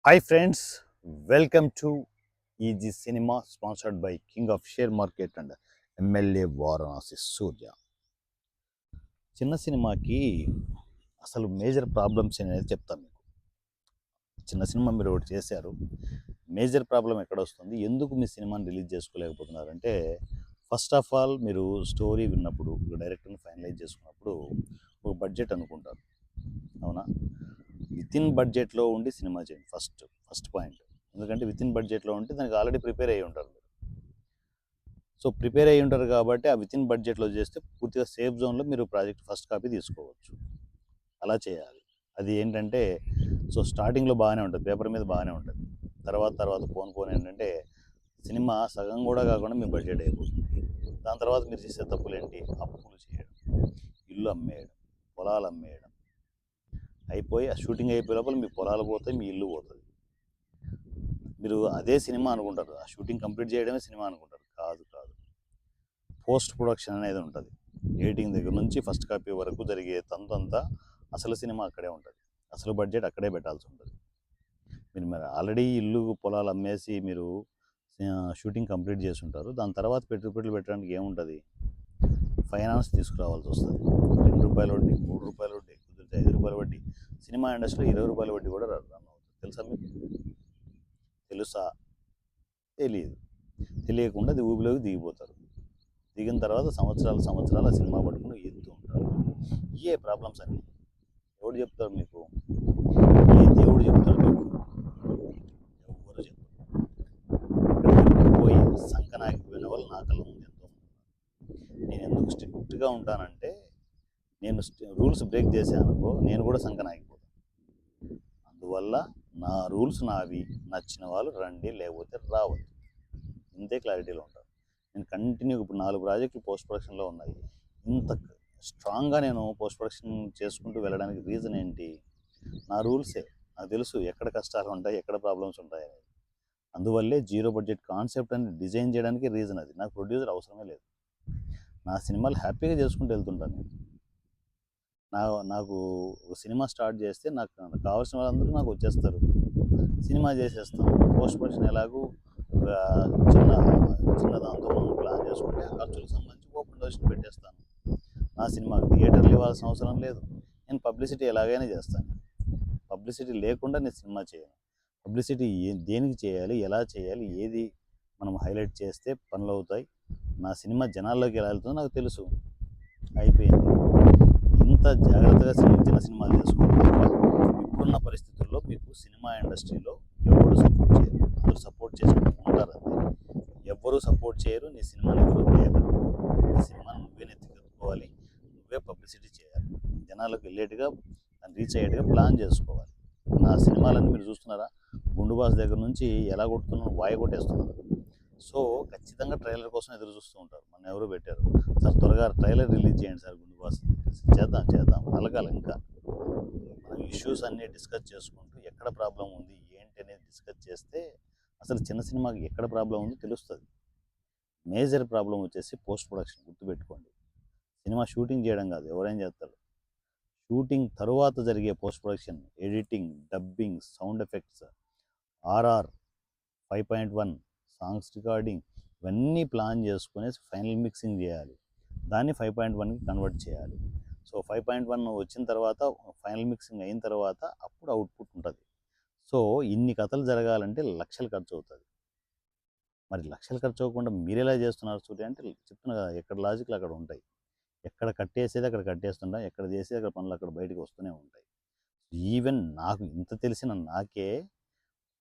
Hi friends, welcome to EG Cinema sponsored by King of Share Market and MLA Varanasi Surya. చిన్న సినిమాకి అసలు major problems అనేది చెప్తాను మీకు. చిన్న సినిమా మీరు ఒకటి చేశారు, మేజర్ ప్రాబ్లం ఎక్కడ వస్తుంది, ఎందుకు మీ సినిమాని రిలీజ్ చేసుకోలేకపోతున్నారంటే, ఫస్ట్ ఆఫ్ ఆల్ మీరు స్టోరీ విన్నప్పుడు డైరెక్టర్ని ఫైనలైజ్ చేసుకున్నప్పుడు ఒక బడ్జెట్ అనుకుంటారు, అవునా? విత్ ఇన్ బడ్జెట్లో ఉండి సినిమా చేయండి ఫస్ట్ పాయింట్. ఎందుకంటే విత్ ఇన్ బడ్జెట్లో ఉంటే దానికి ఆల్రెడీ ప్రిపేర్ అయ్యి ఉంటారు మీరు. సో ప్రిపేర్ అయ్యి ఉంటారు కాబట్టి ఆ విత్ ఇన్ బడ్జెట్లో చేస్తే పూర్తిగా సేఫ్ జోన్లో మీరు ప్రాజెక్ట్ ఫస్ట్ కాపీ తీసుకోవచ్చు. అలా చేయాలి. అది ఏంటంటే, సో స్టార్టింగ్లో బాగానే ఉంటుంది, పేపర్ మీద బాగానే ఉంటుంది. తర్వాత పోను ఏంటంటే సినిమా సగం కూడా కాకుండా మీ బడ్జెట్ అయిపోతుంది. దాని తర్వాత మీరు చేసే తప్పులు ఏంటి? అప్పులు చేయడం, ఇల్లు అమ్మేయడం, పొలాలు అమ్మేయడం, అయిపోయి ఆ షూటింగ్ అయిపోయే లోపల మీ పొలాలు పోతాయి, మీ ఇల్లు పోతుంది. మీరు అదే సినిమా అనుకుంటారు, ఆ షూటింగ్ కంప్లీట్ చేయడమే సినిమా అనుకుంటారు. కాదు, పోస్ట్ ప్రొడక్షన్ అనేది ఉంటుంది. ఎడిటింగ్ దగ్గర నుంచి ఫస్ట్ కాపీ వరకు జరిగే తంతంతా అసలు సినిమా అక్కడే ఉంటుంది, అసలు బడ్జెట్ అక్కడే పెట్టాల్సి ఉంటుంది. మీరు మరి ఆల్రెడీ ఇల్లు పొలాలు అమ్మేసి మీరు షూటింగ్ కంప్లీట్ చేసి ఉంటారు. దాని తర్వాత పెట్టుబడులు పెట్టడానికి ఏముంటుంది? ఫైనాన్స్ తీసుకురావాల్సి వస్తుంది. ₹2 వడ్డీ, ₹3 వడ్డీ, కుదిరితే ₹5 వడ్డీ. సినిమా ఇండస్ట్రీలో ₹20 వడ్డీ కూడా రన్ అవుతుంది. తెలుసా మీకు? తెలుసా? తెలియదు. తెలియకుండా అది ఊబిలోకి దిగిపోతారు. దిగిన తర్వాత సంవత్సరాలు సినిమా పట్టుకుని ఎత్తు ఉంటారు. ఇవే ప్రాబ్లమ్స్ అన్నీ. ఎవడు చెప్తారు మీకు? ఏ దేవుడు చెప్తారు మీకు? ఎవరు చెప్తారు? పోయి సంకనాగిపోయిన వాళ్ళు నా కళ్ళ ముందు ఎంతో ఉన్నారు. నేను ఎందుకు స్ట్రిక్ట్గా ఉంటానంటే, నేను రూల్స్ బ్రేక్ చేశానుకో నేను కూడా సంకనాగిపోతాను. అందువల్ల నా రూల్స్ నావి, నచ్చిన వాళ్ళు రండి, లేకపోతే రావద్దు. ఇంతే క్లారిటీలో ఉంటాను. నేను కంటిన్యూగా ఇప్పుడు 4 ప్రాజెక్టులు పోస్ట్ ప్రొడక్షన్లో ఉన్నాయి. ఇంత స్ట్రాంగ్గా నేను పోస్ట్ ప్రొడక్షన్ చేసుకుంటూ వెళ్ళడానికి రీజన్ ఏంటి? నా రూల్సే. నాకు తెలుసు ఎక్కడ కష్టాలు ఉంటాయి, ఎక్కడ ప్రాబ్లమ్స్ ఉంటాయి అనేది. అందువల్లే జీరో బడ్జెట్ కాన్సెప్ట్ అని డిజైన్ చేయడానికి రీజన్ అది. నాకు ప్రొడ్యూసర్ అవసరమే లేదు. నా సినిమాలు హ్యాపీగా చేసుకుంటూ వెళ్తుంటాను నేను. నాకు ఒక సినిమా స్టార్ట్ చేస్తే నాకు కావాల్సిన వాళ్ళందరూ నాకు వచ్చేస్తారు, సినిమా చేసేస్తాం. పోస్ట్ ప్రొడక్షన్ ఎలాగూ ఒక చిన్న దాంతో మనం ప్లాన్ చేసుకుంటే ఆ ఖర్చులకు సంబంధించి ఓపెన్ డొనేషన్ పెట్టేస్తాను. నా సినిమాకి థియేటర్లు ఇవ్వాల్సిన అవసరం లేదు. నేను పబ్లిసిటీ ఎలాగైనా చేస్తాను. పబ్లిసిటీ లేకుండా నేను సినిమా చేయను. పబ్లిసిటీ దేనికి చేయాలి, ఎలా చేయాలి, ఏది మనం హైలైట్ చేస్తే పనులు అవుతాయి, నా సినిమా జనాల్లోకి ఎలా వెళ్తుందో నాకు తెలుసు. అయిపోయింది. ఇంత జాగ్రత్తగా చిన్న సినిమాలు చేసుకోవాలి. ఇప్పుడున్న పరిస్థితుల్లో మీకు సినిమా ఇండస్ట్రీలో ఎవరు సపోర్ట్ చేయరు. అందరూ సపోర్ట్ చేసినట్టు ఉంటారు అంతే. ఎవ్వరూ సపోర్ట్ చేయరు. నీ సినిమాని ఎవరు చేయగలరు. నీ సినిమాని నువ్వే నెత్తికెత్తుకోవాలి, నువ్వే పబ్లిసిటీ చేయాలి, జనాలకు వెళ్ళేట్టుగా దాన్ని రీచ్ అయ్యేట్టుగా ప్లాన్ చేసుకోవాలి. నా సినిమాలన్నీ మీరు చూస్తున్నారా? గుండు బాస్ దగ్గర నుంచి ఎలా కొడుతున్నాను, వాయి కొట్టేస్తున్నాను. సో ఖచ్చితంగా ట్రైలర్ కోసం ఎదురు చూస్తూ ఉంటారు. మన ఎవరు పెట్టారు సార్, త్వరగా ట్రైలర్ రిలీజ్ చేయండి సార్ గుండు బాస్. చేద్దాం అలగాలి. ఇంకా మనం ఇష్యూస్ అన్నీ డిస్కస్ చేసుకుంటూ ఎక్కడ ప్రాబ్లం ఉంది ఏంటి అనేది డిస్కస్ చేస్తే అసలు చిన్న సినిమాకి ఎక్కడ ప్రాబ్లం ఉందో తెలుస్తుంది. మేజర్ ప్రాబ్లం వచ్చేసి పోస్ట్ ప్రొడక్షన్. గుర్తుపెట్టుకోండి, సినిమా షూటింగ్ చేయడం కాదు, ఎవరైనా చేస్తారు. షూటింగ్ తరువాత జరిగే post production, editing, dubbing, sound effects, RR, 5.1, songs recording, ఇవన్నీ ప్లాన్ చేసుకుని ఫైనల్ మిక్సింగ్ చేయాలి. దాన్ని 5.1కి కన్వర్ట్ చేయాలి. సో 5.1 వచ్చిన తర్వాత ఫైనల్ మిక్సింగ్ అయిన తర్వాత అప్పుడు అవుట్పుట్ ఉంటుంది. సో ఇన్ని కథలు జరగాలంటే లక్షలు ఖర్చు అవుతుంది. మరి లక్షలు ఖర్చు అవ్వకుండా మీరు ఎలా చేస్తున్నారు సూర్య అంటే, చెప్తున్నా కదా, ఎక్కడ లాజిక్లు అక్కడ ఉంటాయి. ఎక్కడ కట్టేసేది అక్కడ కట్టేస్తుంటాం, ఎక్కడ చేసేది అక్కడ పనులు అక్కడ బయటకు వస్తూనే ఉంటాయి. ఈవెన్ నాకు ఇంత తెలిసిన నాకే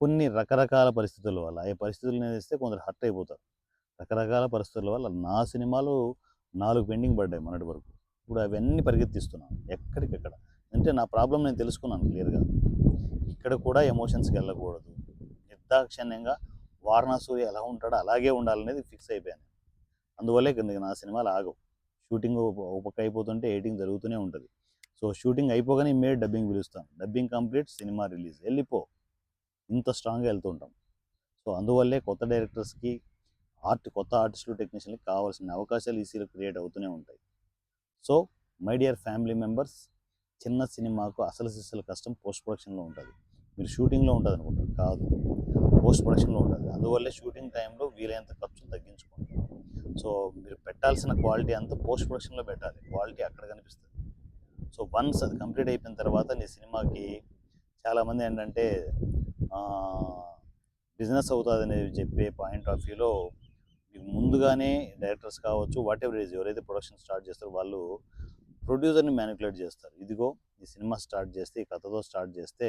కొన్ని రకరకాల పరిస్థితుల వల్ల, ఏ పరిస్థితులు నేస్తే కొందరు హర్ట్ అయిపోతారు. రకరకాల పరిస్థితుల వల్ల నా సినిమాలు 4 పెండింగ్ పడ్డాయి మొన్నటి వరకు. ఇప్పుడు అవన్నీ పరిగెత్తిస్తున్నాను ఎక్కడికెక్కడ. అంటే నా ప్రాబ్లం నేను తెలుసుకున్నాను క్లియర్గా. ఇక్కడ కూడా ఎమోషన్స్కి వెళ్ళకూడదు, నిర్దాక్షిణ్యంగా వారణాసూరి ఎలా ఉంటాడో అలాగే ఉండాలనేది ఫిక్స్ అయిపోయాను. అందువల్లే నా సినిమాలు ఆగవు. షూటింగ్ ఒక పక్క అయిపోతుంటే ఎడిటింగ్ జరుగుతూనే ఉంటుంది. సో షూటింగ్ అయిపోగానే ఇమ్మీడియట్ డబ్బింగ్ పిలుస్తాను. డబ్బింగ్ కంప్లీట్, సినిమా రిలీజ్, వెళ్ళిపో. ఇంత స్ట్రాంగ్గా వెళ్తుంటాం. సో అందువల్లే కొత్త డైరెక్టర్స్కి, కొత్త ఆర్టిస్టులు, టెక్నీషియన్కి కావాల్సిన అవకాశాలు ఈసీలో క్రియేట్ అవుతూనే ఉంటాయి. So my dear family members, చిన్న సినిమాకు అసలు సిస్సలు కష్టం పోస్ట్ ప్రొడక్షన్లో ఉంటుంది. మీరు షూటింగ్లో ఉంటుంది అనుకుంటారు, కాదు, పోస్ట్ ప్రొడక్షన్లో ఉంటుంది. అందువల్లే షూటింగ్ టైంలో వీలైనంత ఖర్చును తగ్గించుకోండి. సో మీరు పెట్టాల్సిన క్వాలిటీ అంతా పోస్ట్ ప్రొడక్షన్లో పెట్టాలి, క్వాలిటీ అక్కడ కనిపిస్తుంది. సో వన్స్ అది కంప్లీట్ అయిపోయిన తర్వాత నీ సినిమాకి చాలామంది ఏంటంటే బిజినెస్ అవుతుందని చెప్పే పాయింట్ ఆఫ్ వ్యూలో మీకు ముందుగానే డైరెక్టర్స్ కావచ్చు, వాట్ ఎవర్ ఈజ్, ఎవరైతే ప్రొడక్షన్ స్టార్ట్ చేస్తారో వాళ్ళు ప్రొడ్యూసర్ని మ్యానిపులేట్ చేస్తారు. ఇదిగో ఈ సినిమా స్టార్ట్ చేస్తే, ఈ కథతో స్టార్ట్ చేస్తే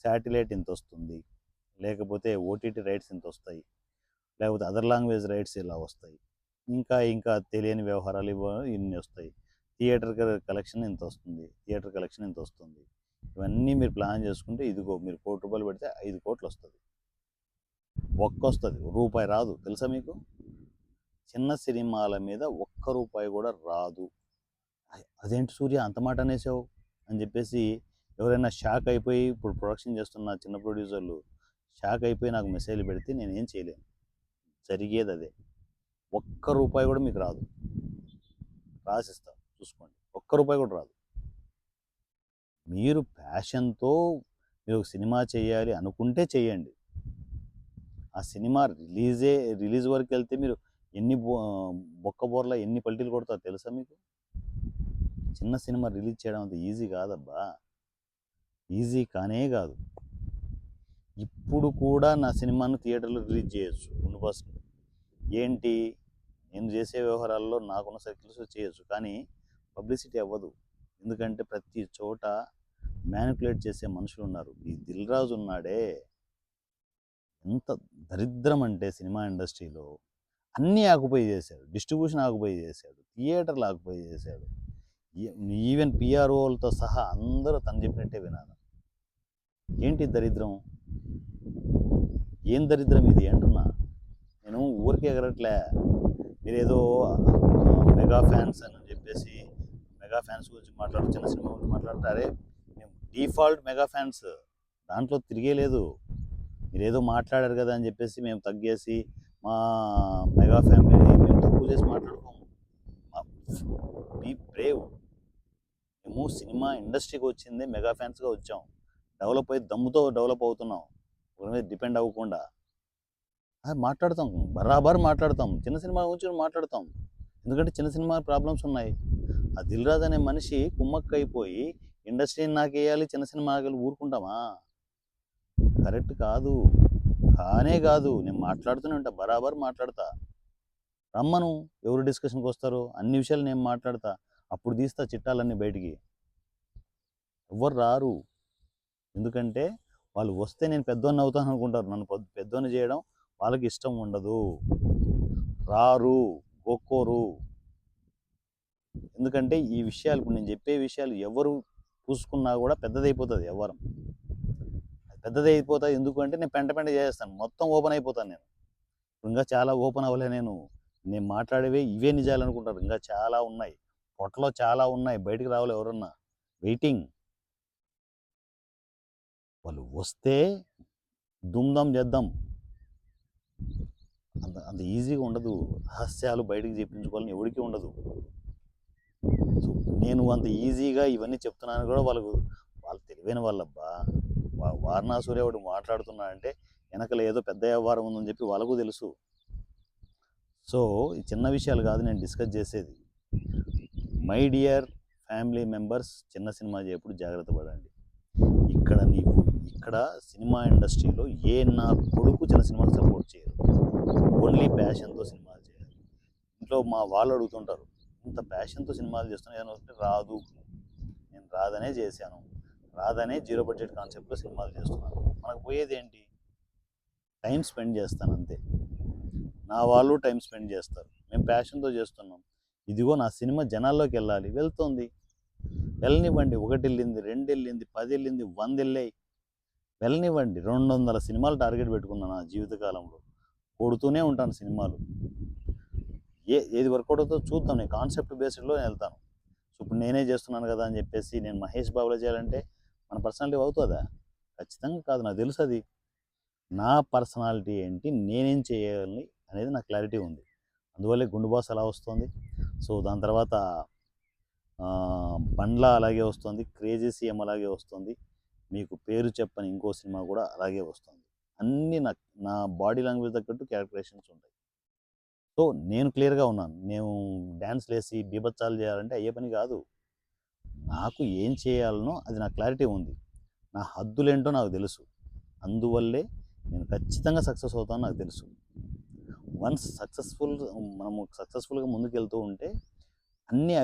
శాటిలైట్ ఇంత వస్తుంది, లేకపోతే ఓటీటీ రైట్స్ ఇంత వస్తాయి, లేకపోతే అదర్ లాంగ్వేజ్ రైట్స్ ఇలా వస్తాయి, ఇంకా ఇంకా తెలియని వ్యవహారాలు ఇన్ని వస్తాయి, థియేటర్ కలెక్షన్ ఇంత వస్తుంది, థియేటర్ కలెక్షన్ ఇంత వస్తుంది. ఇవన్నీ మీరు ప్లాన్ చేసుకుంటే ఇదిగో మీరు ₹1,00,00,000 పెడితే 5 కోట్లు వస్తుంది, వస్తుంది, రూపాయి రాదు. తెలుసా మీకు? చిన్న సినిమాల మీద ₹1 కూడా రాదు. అదేంటి సూర్య అంత మాట అనేసావు అని చెప్పేసి ఎవరైనా షాక్ అయిపోయి, ఇప్పుడు ప్రొడక్షన్ చేస్తున్న చిన్న ప్రొడ్యూసర్లు షాక్ అయిపోయి నాకు మెసేజ్లు పెడితే నేనేం చేయలేను. జరిగేది అదే. ₹1 కూడా మీకు రాదు. రాసిస్తా, చూసుకోండి. ₹1 కూడా రాదు. మీరు ప్యాషన్తో మీరు ఒక సినిమా చేయాలి అనుకుంటే చేయండి. ఆ సినిమా రిలీజ్ వరకు వెళ్తే మీరు ఎన్ని బొక్కబోర్ల ఎన్ని పల్టీలు కొడతారో తెలుసా మీకు? చిన్న సినిమా రిలీజ్ చేయడం అంత ఈజీ కాదబ్బా, ఈజీ కానే కాదు. ఇప్పుడు కూడా నా సినిమాను థియేటర్లో రిలీజ్ చేయొచ్చు 100%. ఏంటి, నేను చేసే వ్యవహారాల్లో నాకున్న సర్కిల్స్ చేయొచ్చు, కానీ పబ్లిసిటీ అవ్వదు. ఎందుకంటే ప్రతి చోట మ్యానిపులేట్ చేసే మనుషులు ఉన్నారు. ఈ దిల్ రాజు ఉన్నాడే, ఎంత దరిద్రం అంటే సినిమా ఇండస్ట్రీలో అన్నీ ఆక్యుపై చేశాడు. డిస్ట్రిబ్యూషన్ ఆక్యుపై చేశాడు, థియేటర్లు ఆక్యుపై చేశాడు, ఈవెన్ పిఆర్ఓలతో సహా అందరూ తను చెప్పినట్టే వినాలి. ఏంటి దరిద్రం? ఏం దరిద్రం ఇది అంటున్నా. నేను ఊరికే ఎగరట్లే. మీరేదో మెగా ఫ్యాన్స్ అని చెప్పేసి మెగా ఫ్యాన్స్ గురించి మాట్లాడు, చిన్న సినిమా గురించి మాట్లాడతారే, మేము డిఫాల్ట్ మెగా ఫ్యాన్స్, దాంట్లో తిరిగే లేదు. మీరేదో మాట్లాడారు కదా అని చెప్పేసి మేము తగ్గేసి మా మెగా ఫ్యామిలీని మేము తక్కువ చేసి మాట్లాడుకోము. Be brave. మేము సినిమా ఇండస్ట్రీకి వచ్చిందే మెగా ఫ్యాన్స్గా వచ్చాం. డెవలప్ అయ్యి దమ్ముతో డెవలప్ అవుతున్నాం, ఒకరి మీద డిపెండ్ అవ్వకుండా. మాట్లాడతాం, బరాబర్ మాట్లాడతాం, చిన్న సినిమా గురించి మాట్లాడతాం. ఎందుకంటే చిన్న సినిమా ప్రాబ్లమ్స్ ఉన్నాయి. ఆ దిల్ రాజు అనే మనిషి కుమ్మక్కైపోయి ఇండస్ట్రీని నాకేయాలి, చిన్న సినిమా ఆగలి ఊరుకుంటామా? కరెక్ట్ కాదు, కానే కాదు. నేను మాట్లాడుతూనే ఉంటా, బరాబర్ మాట్లాడతా. రమ్మను, ఎవరు డిస్కషన్కి వస్తారు, అన్ని విషయాలు నేను మాట్లాడతా. అప్పుడు తీస్తా చిట్టాలన్నీ బయటికి. ఎవ్వరు రారు, ఎందుకంటే వాళ్ళు వస్తే నేను పెద్దోన్ని అవుతాను అనుకుంటారు. నన్ను పెద్దోన్ని చేయడం వాళ్ళకి ఇష్టం ఉండదు, రారు, గొక్కోరు. ఎందుకంటే ఈ విషయాలు, ఇప్పుడు నేను చెప్పే విషయాలు ఎవరు పూసుకున్నా కూడా పెద్దదైపోతుంది వ్యవహారం, పెద్దదైపోతుంది. ఎందుకంటే నేను పెంట చేస్తాను, మొత్తం ఓపెన్ అయిపోతాను. నేను ఇంకా చాలా ఓపెన్ అవ్వలే. నేను మాట్లాడేవే ఇవే నిజాలు అనుకుంటారు, ఇంకా చాలా ఉన్నాయి, పొట్టలో చాలా ఉన్నాయి, బయటికి రావాలి. ఎవరన్నా వెయిటింగ్. వాళ్ళు వస్తే దుమ్దం చేద్దాం. అంత ఈజీగా ఉండదు. రహస్యాలు బయటికి చెప్పించుకోవాలని ఎవరికి ఉండదు. సో నేను అంత ఈజీగా ఇవన్నీ చెప్తున్నాను కూడా వాళ్ళు తెలివైన వాళ్ళబ్బా. వారణాసూర్య ఒకటి మాట్లాడుతున్నాడంటే వెనకలు ఏదో పెద్ద వ్యవహారం ఉందని చెప్పి వాళ్ళకు తెలుసు. సో ఈ చిన్న విషయాలు కాదు నేను డిస్కస్ చేసేది. మై డియర్ ఫ్యామిలీ మెంబర్స్, చిన్న సినిమా చేయప్పుడు జాగ్రత్త పడండి. ఇక్కడ సినిమా ఇండస్ట్రీలో ఏ నా కొడుకు చిన్న సినిమాకి సపోర్ట్ చేయరు, ఓన్లీ ప్యాషన్తో సినిమాలు చేయాలి. ఇంట్లో మా వాళ్ళు అడుగుతుంటారు, ఇంత ప్యాషన్తో సినిమాలు చేస్తున్నా ఏదంటే రాదు, నేను రాదనే చేశాను, రాదనే జీరో బడ్జెట్ కాన్సెప్ట్లో సినిమాలు చేస్తున్నాను. మనకు పోయేది ఏంటి? టైం స్పెండ్ చేస్తాను అంతే. నా వాళ్ళు టైం స్పెండ్ చేస్తారు, మేము ప్యాషన్తో చేస్తున్నాం. ఇదిగో నా సినిమా జనాల్లోకి వెళ్ళాలి, వెళ్తుంది, వెళ్ళనివ్వండి. 1 వెళ్ళింది, 2 వెళ్ళింది, 10 వెళ్ళింది, 100 వెళ్ళాయి, వెళ్ళనివ్వండి. 200 సినిమాలు టార్గెట్ పెట్టుకున్నాను నా జీవితకాలంలో, కొడుతూనే ఉంటాను సినిమాలు. ఏది వర్కౌట్ అవుతుందో చూద్దాం. నేను కాన్సెప్ట్ బేస్డ్లో వెళ్తాను. సో ఇప్పుడు నేనే చేస్తున్నాను కదా అని చెప్పేసి నేను మహేష్ బాబులో చేయాలంటే మన పర్సనాలిటీ అవుతుందా? ఖచ్చితంగా కాదు. నాకు తెలుసు అది. నా పర్సనాలిటీ ఏంటి, నేనేం చేయాలి అనేది నాకు క్లారిటీ ఉంది. అందువల్లే గుండు బాస్ అలా వస్తుంది. సో దాని తర్వాత బండ్లా అలాగే వస్తుంది, క్రేజీ సీఎం అలాగే వస్తుంది. మీకు పేరు చెప్పని ఇంకో సినిమా కూడా అలాగే వస్తుంది. అన్నీ నా బాడీ లాంగ్వేజ్ తగ్గట్టు క్యాలిక్యులేషన్స్ ఉంటాయి. సో, నేను క్లియర్‌గా ఉన్నాను. నేను డాన్స్‌లేసి బీభత్సాలు చేయాలంటే అయ్యే పని కాదు. నాకు ఏం చేయాలనో అది నాకు క్లారిటీ ఉంది. నా హద్దులేంటో నాకు తెలుసు. అందువల్లే నేను ఖచ్చితంగా సక్సెస్ అవుతానని నాకు తెలుసు. వన్స్ మనము సక్సెస్‌ఫుల్‌గా ముందుకెళ్తూ ఉంటే అన్నీ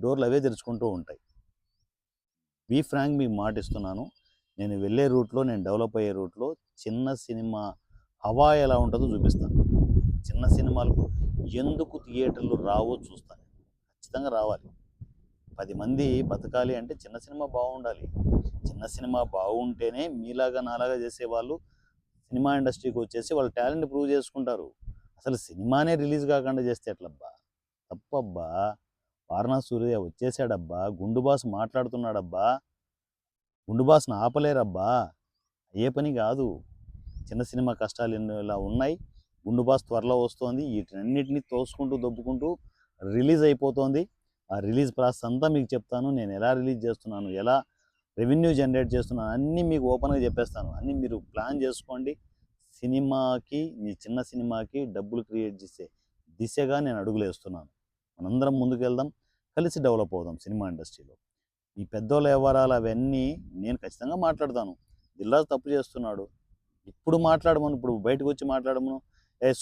డోర్‌లు అవే తెరుచుకుంటూ ఉంటాయి. బీ ఫ్రాంక్ మీకు మాటిస్తున్నాను. నేను వెళ్ళే రూట్‌లో, నేను డెవలప్ అయ్యే రూట్‌లో చిన్న సినిమా హవా ఎలా ఉంటుందో చూపిస్తాను. చిన్న సినిమాలకు ఎందుకు థియేటర్‌లు రావో చూస్తాను. ఖచ్చితంగా రావాలి. 10 మంది బతకాలి అంటే చిన్న సినిమా బాగుండాలి. చిన్న సినిమా బాగుంటేనే మీలాగా నాలాగా చేసేవాళ్ళు సినిమా ఇండస్ట్రీకి వచ్చేసి వాళ్ళ టాలెంట్ ప్రూవ్ చేసుకుంటారు. అసలు సినిమానే రిలీజ్ కాకుండా చేస్తే ఎట్లబ్బా? తప్పబ్బా! 'వారణాసి సూర్య' వచ్చేసాడబ్బా! 'గుండు బాస్' మాట్లాడుతున్నాడబ్బా! 'గుండు బాస్‌ని' ఆపలేరబ్బా! అయ్యే పని కాదు. చిన్న సినిమా కష్టాలు ఎన్నో ఇలా ఉన్నాయి. 'గుండు బాస్' త్వరలో వస్తోంది. వీటన్నిటిని తోసుకుంటూ, దొబ్బుకుంటూ రిలీజ్ అయిపోతోంది. ఆ రిలీజ్ ప్రాసెస్ అంతా మీకు చెప్తాను. నేను ఎలా రిలీజ్ చేస్తున్నాను, ఎలా రెవెన్యూ జనరేట్ చేస్తున్నాను అన్నీ మీకు ఓపెన్‌గా చెప్పేస్తాను. అన్నీ మీరు ప్లాన్ చేసుకోండి. మీ చిన్న సినిమాకి డబ్బులు క్రియేట్ చేసే దిశగా నేను అడుగులేస్తున్నాను. మనందరం ముందుకెళ్దాం. కలిసి డెవలప్ అవుదాం సినిమా ఇండస్ట్రీలో. ఈ పెద్దోళ్ళ వ్యవహారాలు అవన్నీ నేను ఖచ్చితంగా మాట్లాడతాను. 'దిల్‌రాజు' తప్పు చేస్తున్నాడు. ఇప్పుడు బయటకొచ్చి మాట్లాడమను.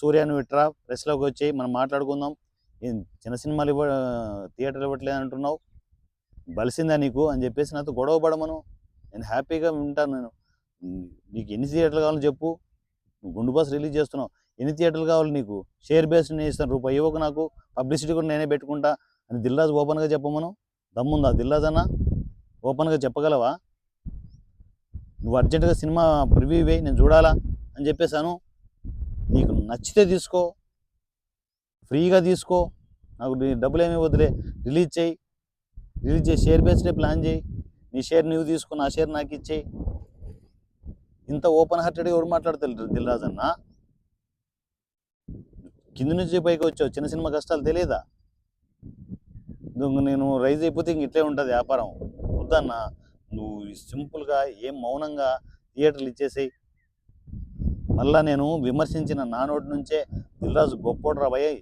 సూర్య నువ్వు ఇట్రా ప్రెస్‌లోకి వచ్చేయి మనం మాట్లాడుకుందాం. ఏం చిన్న సినిమాలు థియేటర్లు ఇవ్వట్లేదు అంటున్నావు. బలిసిందా నీకు అని చెప్పేసి నాతో గొడవ పడమను. నేను హ్యాపీగా వింటాను నేను. నీకు ఎన్ని థియేటర్లు కావాలో చెప్పు. నువ్వు 'గుండు బాస్' రిలీజ్ చేస్తున్నావు. ఎన్ని థియేటర్లు కావాలి నీకు? షేర్ బేస్డ్ నేను ఇస్తాను. రూపాయి ఇవ్వకు నాకు. పబ్లిసిటీ కూడా నేనే పెట్టుకుంటా అని 'దిల్‌రాజు' ఓపెన్‌గా చెప్పమను. దమ్ముందా 'దిల్‌రాజు' అన్న? ఓపెన్‌గా చెప్పగలవా? నువ్వు అర్జెంటుగా సినిమా ప్రివ్యూ వేయి నేను చూడాలా అని చెప్పేసాను. నీకు నచ్చితే తీసుకో, ఫ్రీగా తీసుకో, నాకు డబ్బులేమీ వద్దులే, రిలీజ్ చేయి. షేర్ బేస్డే ప్లాన్ చేయి. నీ షేర్ నువ్వు తీసుకో, నా షేర్ నాకు ఇచ్చేయి. ఇంత ఓపెన్ హార్టెడ్గా ఎవరు మాట్లాడతారు 'దిల్‌రాజు' అన్న? కింది నుంచి పైకి వచ్చావు, చిన్న సినిమా కష్టాలు తెలియదా? నేను రైజ్ అయిపోతే ఇంక ఇట్లే ఉంటుంది వ్యాపారం. వద్దన్నా, నువ్వు సింపుల్గా మౌనంగా థియేటర్లు ఇచ్చేసేయి. మళ్ళా నేను విమర్శించిన నా నోటి నుంచే 'దిల్‌రాజు' గొప్పోడురా భయ్,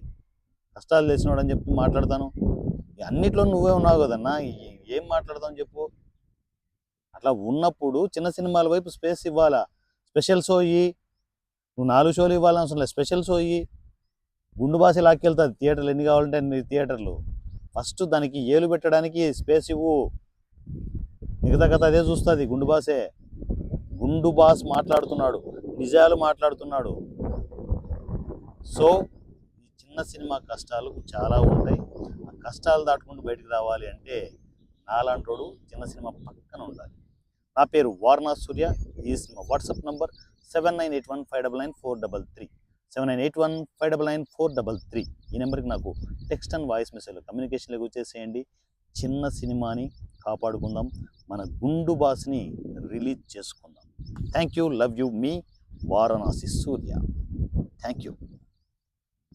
కష్టాలు తెలిసినోడు అని చెప్పి మాట్లాడతాను. అన్నిట్లో నువ్వే ఉన్నావు కదన్నా, ఏం మాట్లాడతావు చెప్పు. అట్లా ఉన్నప్పుడు చిన్న సినిమాల వైపు స్పేస్ ఇవ్వాలా. స్పెషల్ షో ఇయ్యి. నువ్వు 4 షోలు ఇవ్వాలని అవసరం లేదు, స్పెషల్ షో ఇయ్యి. 'గుండు బాస్' లాక్కెళ్తుంది థియేటర్లు ఎన్ని కావాలంటే అన్ని థియేటర్లు. ఫస్ట్ దానికి ఏలు పెట్టడానికి స్పేస్ ఇవ్వు. మిగతా కథ అదే చూస్తుంది. 'గుండు బాసే'. 'గుండు బాస్' మాట్లాడుతున్నాడు, నిజాలు మాట్లాడుతున్నాడు. సో ఈ చిన్న సినిమా కష్టాలు చాలా ఉంటాయి. ఆ కష్టాలు దాటుకుంటూ బయటకు రావాలి అంటే నాలాంటోడు చిన్న సినిమా పక్కన ఉండాలి. నా పేరు 'వారణాసి సూర్య'. ఈ సినిమా వాట్సాప్ నంబర్ 7981599433 7981599433. ఈ నెంబర్కి నాకు టెక్స్ట్ అండ్ వాయిస్ మెసేజ్ కమ్యూనికేషన్లోకి వచ్చేసేయండి. చిన్న సినిమాని కాపాడుకుందాం, మన 'గుండు బాస్'ని రిలీజ్ చేసుకుందాం. Thank you, love you, me Varanasi Surya. Thank you.